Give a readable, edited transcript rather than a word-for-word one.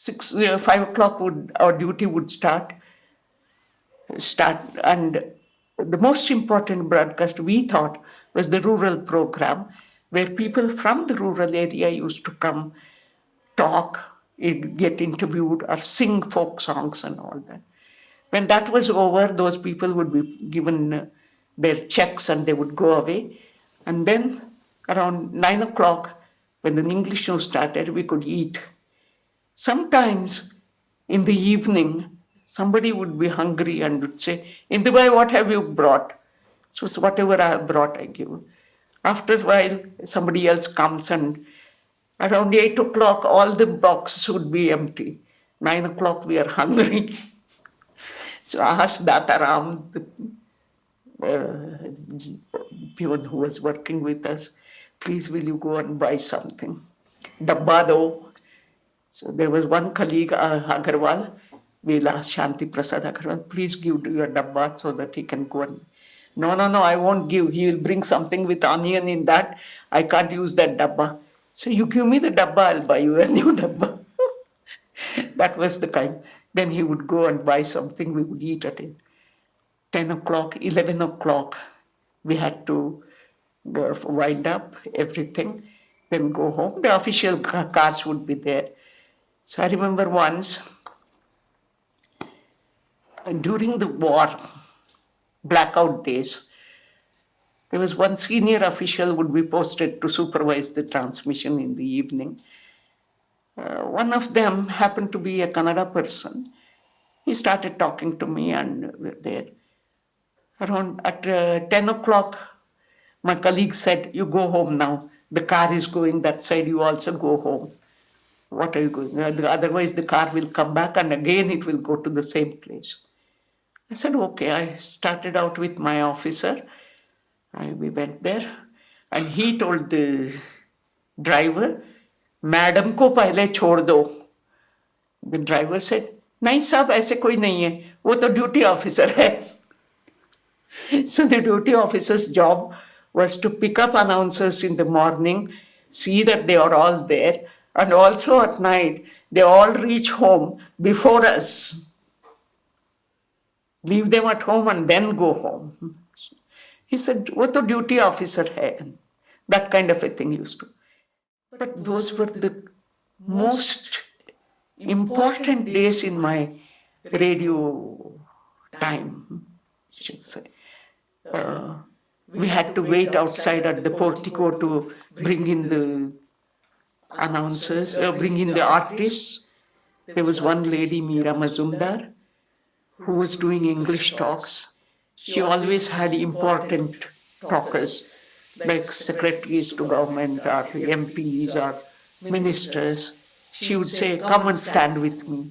5 o'clock our duty would start, and the most important broadcast we thought was the rural program, where people from the rural area used to come, talk, get interviewed, or sing folk songs and all that. When that was over, those people would be given their checks and they would go away. And then around 9 o'clock, when the English news started, we could eat. Sometimes in the evening, somebody would be hungry and would say, Indubai, what have you brought? So whatever I have brought, I give. After a while, somebody else comes, and around 8 o'clock, all the boxes would be empty. 9 o'clock, we are hungry. So I asked Dataram, the peon who was working with us, please will you go and buy something? Dabba do. So there was one colleague, Agarwal, we'll ask Shanti Prasad Agarwal, please give your dabba so that he can go and... No, I won't give. He will bring something with onion in that. I can't use that dabba. So you give me the dabba, I'll buy you a new dabba. That was the kind. Then he would go and buy something, we would eat at it. 10 o'clock, 11 o'clock, we had to wind up everything, then go home. The official cars would be there. So I remember once, during the war, blackout days, there was one senior official would be posted to supervise the transmission in the evening. One of them happened to be a Kannada person. He started talking to me, and we're there. Around at 10 o'clock, my colleague said, you go home now. The car is going that side, you also go home. What are you going? Otherwise the car will come back and again it will go to the same place. I said, okay. I started out with my officer. We went there, and he told the driver, Madam ko pehle chhod do. The driver said, nahi sahab, aise koi nahi hai. Wo to duty officer hai. So the duty officer's job was to pick up announcers in the morning, see that they are all there, and also at night, they all reach home before us. Leave them at home and then go home. He said, what the duty officer hai? That kind of a thing used to. But those were the most important days in my radio time, I should say. We had to wait outside at the portico to bring in the announcers, bring in the artists. There was one lady, Meera Mazumdar, who was doing English talks. She always had important talkers, like secretaries to government or MPs or ministers. She would say, come and stand with me.